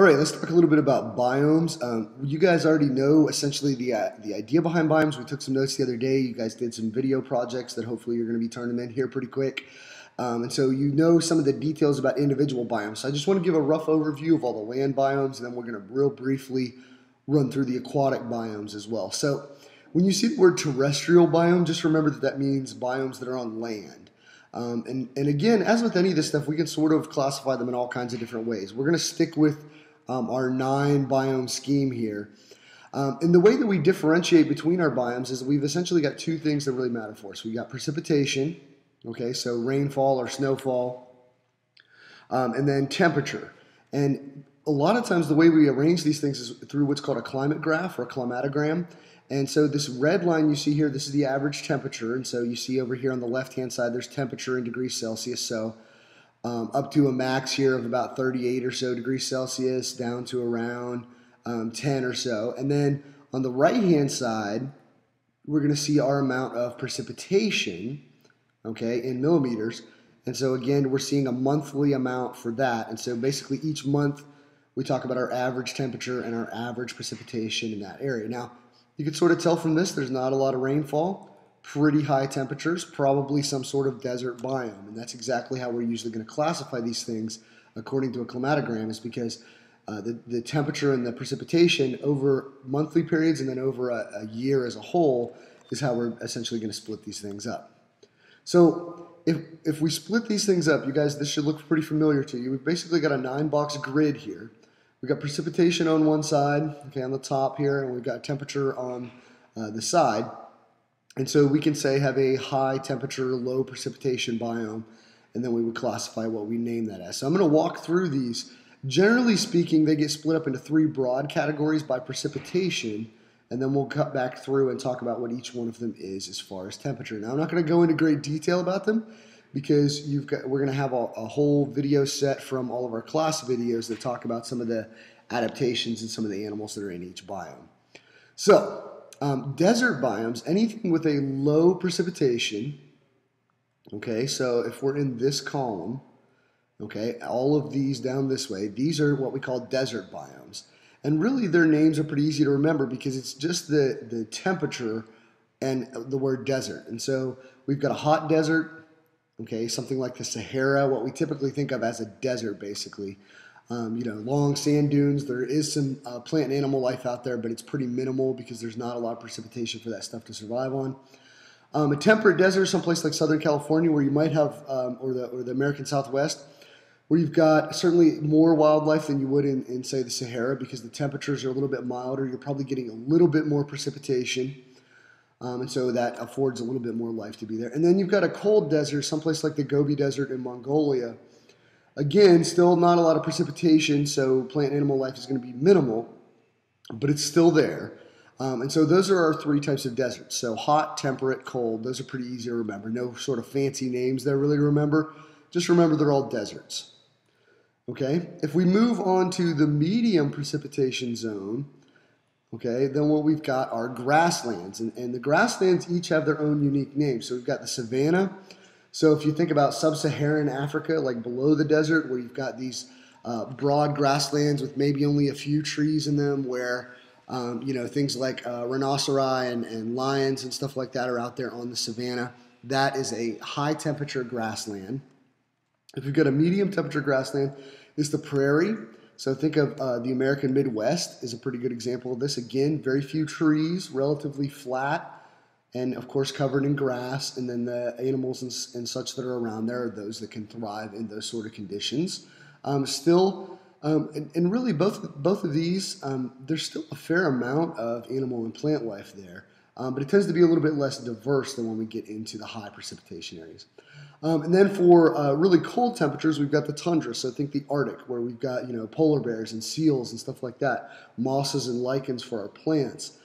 All right, let's talk a little bit about biomes. You guys already know essentially the idea behind biomes. We took some notes the other day. You guys did some video projects that hopefully you're going to be turning in here pretty quick. And so you know some of the details about individual biomes. So I just want to give a rough overview of all the land biomes, and then we're going to real briefly run through the aquatic biomes as well. So when you see the word terrestrial biome, just remember that that means biomes that are on land. And again, as with any of this stuff, we can sort of classify them in all kinds of different ways. We're going to stick with our 9 biome scheme here. And the way that we differentiate between our biomes is we've essentially got 2 things that really matter for us. We've got precipitation, okay, so rainfall or snowfall, and then temperature. And a lot of times the way we arrange these things is through what's called a climate graph or a climatogram. And so this red line you see here, this is the average temperature. And so you see over here on the left-hand side, there's temperature in degrees Celsius. So up to a max here of about 38 or so degrees Celsius, down to around 10 or so. And then on the right-hand side, we're going to see our amount of precipitation, okay, in millimeters. And so again, we're seeing a monthly amount for that. And so basically each month, we talk about our average temperature and our average precipitation in that area. Now, you can sort of tell from this, there's not a lot of rainfall. Pretty high temperatures, probably some sort of desert biome. And that's exactly how we're usually going to classify these things according to a climatogram, is because the temperature and the precipitation over monthly periods and then over a year as a whole is how we're essentially going to split these things up. So if we split these things up, you guys, this should look pretty familiar to you. We've basically got a 9-box grid here. We've got precipitation on one side, okay, on the top here, and we've got temperature on the side. And so we can say have a high temperature, low precipitation biome, and then we would classify what we name that as. So I'm going to walk through these. Generally speaking, they get split up into 3 broad categories by precipitation, and then we'll cut back through and talk about what each one of them is as far as temperature. Now, I'm not going to go into great detail about them because we're going to have a whole video set from all of our class videos that talk about some of the adaptations and some of the animals that are in each biome. So, desert biomes, anything with a low precipitation, okay, so if we're in this column, okay, all of these down this way, these are what we call desert biomes. And really their names are pretty easy to remember because it's just the temperature and the word desert. And so we've got a hot desert, okay, something like the Sahara, what we typically think of as a desert basically. Long sand dunes. There is some plant and animal life out there, but it's pretty minimal because there's not a lot of precipitation for that stuff to survive on. A temperate desert, someplace like Southern California, where you might have, or the American Southwest, where you've got certainly more wildlife than you would in say, the Sahara, because the temperatures are a little bit milder. You're probably getting a little bit more precipitation, and so that affords a little bit more life to be there. And then you've got a cold desert, someplace like the Gobi Desert in Mongolia. Again, still not a lot of precipitation, so plant and animal life is going to be minimal, but it's still there. And so those are our 3 types of deserts. So hot, temperate, cold. Those are pretty easy to remember. No sort of fancy names there really to remember. Just remember they're all deserts. Okay? If we move on to the medium precipitation zone, okay, then what we've got are grasslands. And the grasslands each have their own unique names. So we've got the savanna. So if you think about sub-Saharan Africa, like below the desert, where you've got these broad grasslands with maybe only a few trees in them, where things like rhinoceri and lions and stuff like that are out there on the savanna, that is a high temperature grassland. If you've got a medium temperature grassland, it's the prairie. So think of the American Midwest is a pretty good example of this. Again, very few trees, relatively flat, and of course covered in grass, and then the animals and such that are around there are those that can thrive in those sort of conditions. And really both of these, there's still a fair amount of animal and plant life there, but it tends to be a little bit less diverse than when we get into the high precipitation areas. And then for really cold temperatures, we've got the tundra. So think the Arctic, where we've got polar bears and seals and stuff like that, mosses and lichens for our plants.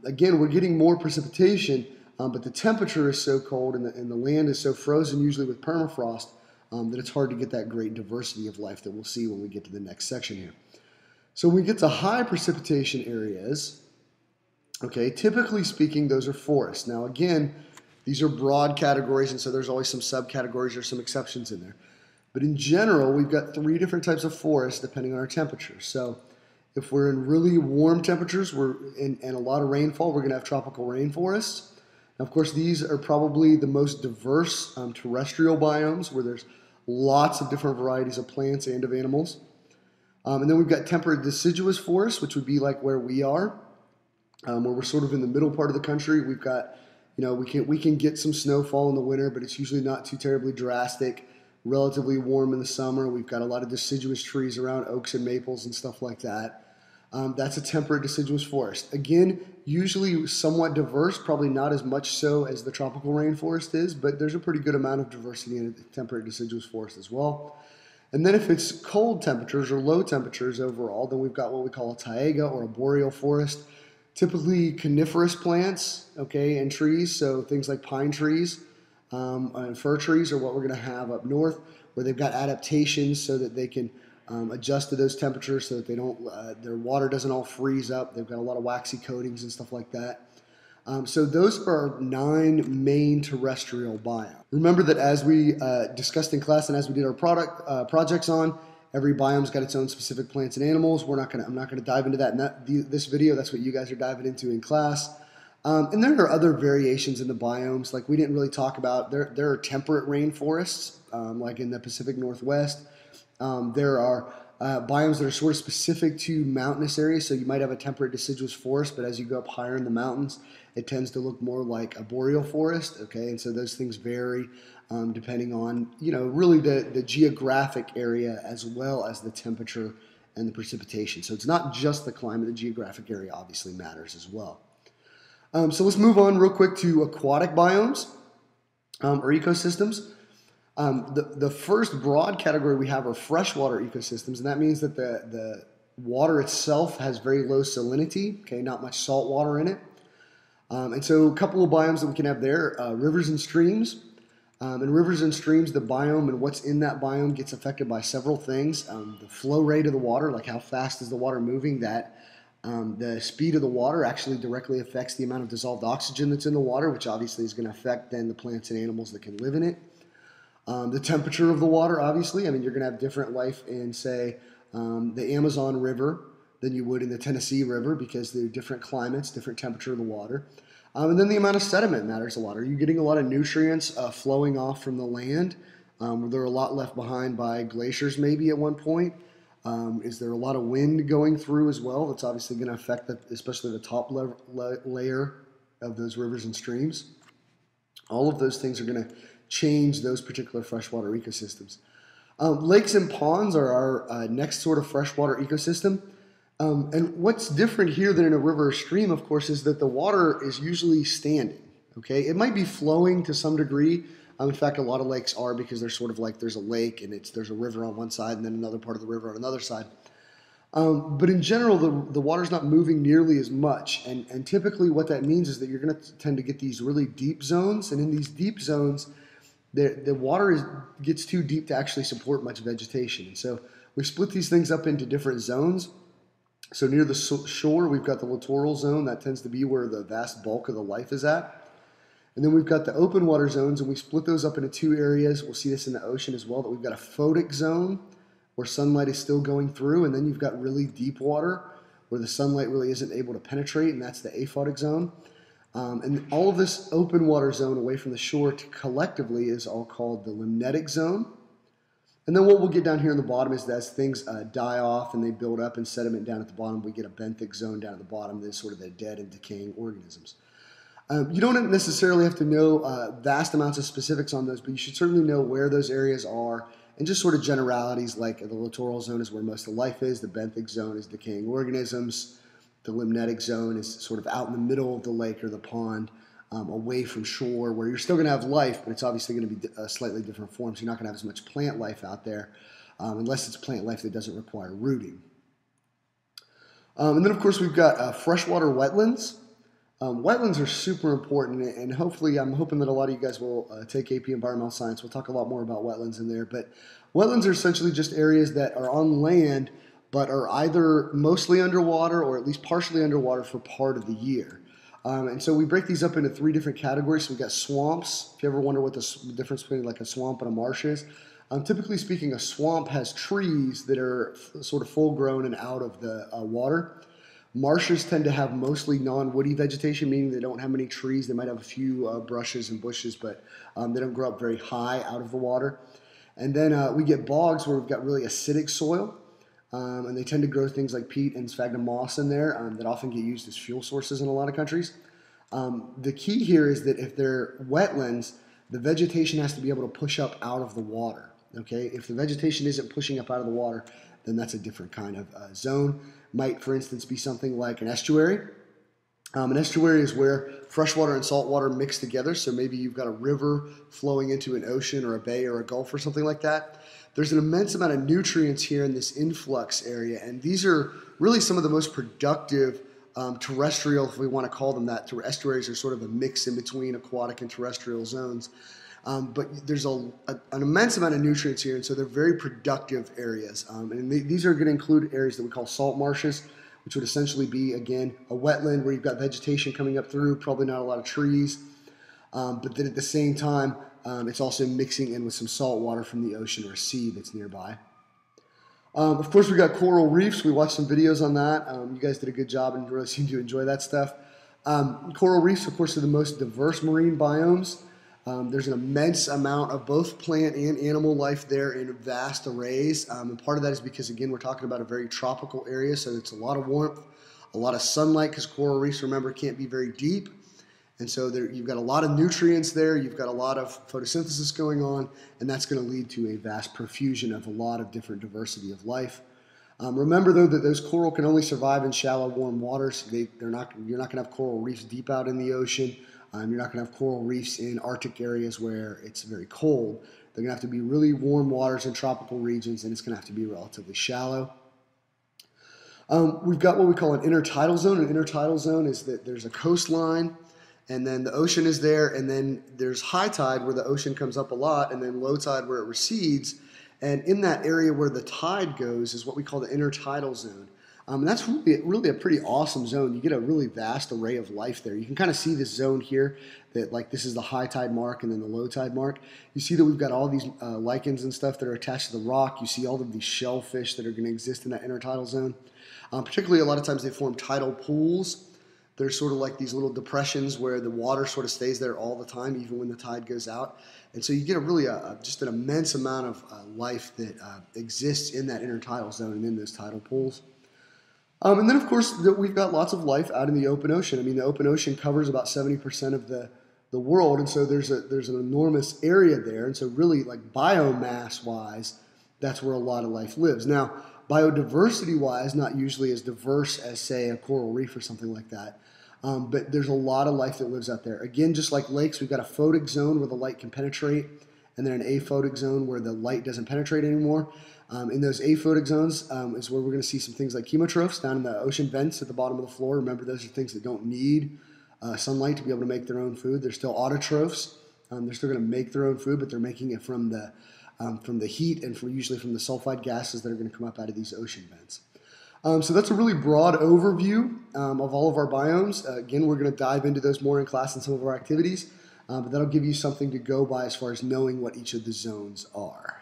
Again, we're getting more precipitation, but the temperature is so cold and the land is so frozen, usually with permafrost, that it's hard to get that great diversity of life that we'll see when we get to the next section here. So when we get to high precipitation areas, okay, typically speaking, those are forests. Now again, these are broad categories, and so there's always some subcategories or some exceptions in there. But in general, we've got three different types of forests depending on our temperature. So if we're in really warm temperatures and a lot of rainfall, we're going to have tropical rainforests. Now, of course, these are probably the most diverse terrestrial biomes where there's lots of different varieties of plants and of animals. And then we've got temperate deciduous forests, which would be like where we are, where we're sort of in the middle part of the country. We've got, we can get some snowfall in the winter, but it's usually not too terribly drastic. Relatively warm in the summer. We've got a lot of deciduous trees around, oaks and maples and stuff like that. That's a temperate deciduous forest. Again, usually somewhat diverse, probably not as much so as the tropical rainforest is, but there's a pretty good amount of diversity in a temperate deciduous forest as well. And then if it's cold temperatures or low temperatures overall, then we've got what we call a taiga or a boreal forest. Typically coniferous plants, okay, and trees, so things like pine trees and fir trees are what we're going to have up north, where they've got adaptations so that they can adjust to those temperatures so that they don't, their water doesn't all freeze up. They've got a lot of waxy coatings and stuff like that. So those are our 9 main terrestrial biomes. Remember that as we discussed in class and as we did our projects on, every biome's got its own specific plants and animals. I'm not gonna dive into that in this video. That's what you guys are diving into in class. And there are other variations in the biomes, like we didn't really talk about. There are temperate rainforests, like in the Pacific Northwest. There are biomes that are sort of specific to mountainous areas, so you might have a temperate deciduous forest, but as you go up higher in the mountains, it tends to look more like a boreal forest, okay? And so those things vary depending on, really the geographic area as well as the temperature and the precipitation. So it's not just the climate, the geographic area obviously matters as well. So let's move on real quick to aquatic biomes or ecosystems. The first broad category we have are freshwater ecosystems, and that means that the water itself has very low salinity, okay, not much salt water in it. And so a couple of biomes that we can have there, rivers and streams. In rivers and streams, the biome and what's in that biome gets affected by several things. The flow rate of the water, like how fast is the water moving, the speed of the water actually directly affects the amount of dissolved oxygen that's in the water, which obviously is going to affect then the plants and animals that can live in it. The temperature of the water, obviously, you're going to have different life in, say, the Amazon River than you would in the Tennessee River because they're different climates, different temperature of the water. And then the amount of sediment matters a lot. Are you getting a lot of nutrients flowing off from the land? Were there a lot left behind by glaciers maybe at one point? Is there a lot of wind going through as well? That's obviously going to affect especially the top layer of those rivers and streams. All of those things are going to change those particular freshwater ecosystems. Lakes and ponds are our next sort of freshwater ecosystem. And what's different here than in a river or stream, of course, is that the water is usually standing. Okay, it might be flowing to some degree. In fact, a lot of lakes are because they're sort of like there's a lake and there's a river on one side and then another part of the river on another side. But in general, the water's not moving nearly as much. And typically what that means is that you're going to tend to get these really deep zones. And in these deep zones, the water gets too deep to actually support much vegetation. And so we split these things up into different zones. So near the shore, we've got the littoral zone. That tends to be where the vast bulk of the life is at. And then we've got the open water zones, and we split those up into 2 areas. We'll see this in the ocean as well, that we've got a photic zone where sunlight is still going through, and then you've got really deep water where the sunlight really isn't able to penetrate, and that's the aphotic zone. And all of this open water zone away from the shore collectively is all called the limnetic zone. And then what we'll get down here in the bottom is that as things die off and they build up in sediment down at the bottom, we get a benthic zone down at the bottom. That's sort of the dead and decaying organisms. You don't necessarily have to know vast amounts of specifics on those, but you should certainly know where those areas are and just sort of generalities, like the littoral zone is where most of life is, the benthic zone is decaying organisms, the limnetic zone is sort of out in the middle of the lake or the pond, away from shore, where you're still going to have life, but it's obviously going to be a slightly different form, so you're not going to have as much plant life out there, unless it's plant life that doesn't require rooting. And then, of course, we've got freshwater wetlands. Wetlands are super important, and hopefully I'm hoping that a lot of you guys will take AP Environmental Science. We'll talk a lot more about wetlands in there, but wetlands are essentially just areas that are on land but are either mostly underwater or at least partially underwater for part of the year. And so we break these up into 3 different categories. So we've got swamps. If you ever wonder what the difference between like a swamp and a marsh is, Typically speaking, a swamp has trees that are sort of full grown and out of the water. Marshes tend to have mostly non-woody vegetation, meaning they don't have many trees. They might have a few brushes and bushes, but they don't grow up very high out of the water. And then we get bogs where we've got really acidic soil, and they tend to grow things like peat and sphagnum moss in there that often get used as fuel sources in a lot of countries. The key here is that if they're wetlands, the vegetation has to be able to push up out of the water. Okay, if the vegetation isn't pushing up out of the water, then that's a different kind of zone. Might, for instance, be something like an estuary. An estuary is where freshwater and saltwater mix together. So maybe you've got a river flowing into an ocean or a bay or a gulf or something like that. There's an immense amount of nutrients here in this influx area, and these are really some of the most productive terrestrial, if we want to call them that. Estuaries are sort of a mix in between aquatic and terrestrial zones. But there's an immense amount of nutrients here, and so they're very productive areas. And these are going to include areas that we call salt marshes, which would essentially be, again, a wetland where you've got vegetation coming up through, probably not a lot of trees. But then at the same time, it's also mixing in with some salt water from the ocean or sea that's nearby. Of course, we got coral reefs. We watched some videos on that. You guys did a good job and really seem to enjoy that stuff. Coral reefs, of course, are the most diverse marine biomes. There's an immense amount of both plant and animal life there in vast arrays. And part of that is because, again, we're talking about a very tropical area, so it's a lot of warmth, a lot of sunlight, because coral reefs, remember, can't be very deep. And so you've got a lot of nutrients there, you've got a lot of photosynthesis going on, and that's going to lead to a vast profusion of a lot of different diversity of life. Remember, though, that those coral can only survive in shallow, warm waters. You're not going to have coral reefs deep out in the ocean. You're not going to have coral reefs in Arctic areas where it's very cold. They're going to have to be really warm waters in tropical regions, and it's going to have to be relatively shallow. We've got what we call an intertidal zone. An intertidal zone is that there's a coastline, and then the ocean is there, and then there's high tide where the ocean comes up a lot, and then low tide where it recedes. And in that area where the tide goes is what we call the intertidal zone. And that's really a pretty awesome zone. You get a really vast array of life there. You can kind of see this zone here, that like this is the high tide mark and then the low tide mark. You see that we've got all these lichens and stuff that are attached to the rock. You see all of these shellfish that are going to exist in that intertidal zone. Particularly, a lot of times they form tidal pools. They're sort of like these little depressions where the water sort of stays there all the time, even when the tide goes out. And so you get just an immense amount of life that exists in that intertidal zone and in those tidal pools. And then, of course, we've got lots of life out in the open ocean. I mean, the open ocean covers about 70% of the world, and so there's an enormous area there. And so really, like biomass-wise, that's where a lot of life lives. Now, biodiversity-wise, not usually as diverse as, say, a coral reef or something like that. But there's a lot of life that lives out there. Again, just like lakes, we've got a photic zone where the light can penetrate, and then an aphotic zone where the light doesn't penetrate anymore. In those aphotic zones is where we're going to see some things like chemotrophs down in the ocean vents at the bottom of the floor. Remember, those are things that don't need sunlight to be able to make their own food. They're still autotrophs. They're still going to make their own food, but they're making it from the heat and usually from the sulfide gases that are going to come up out of these ocean vents. So that's a really broad overview of all of our biomes. Again, we're going to dive into those more in class in some of our activities, but that'll give you something to go by as far as knowing what each of the zones are.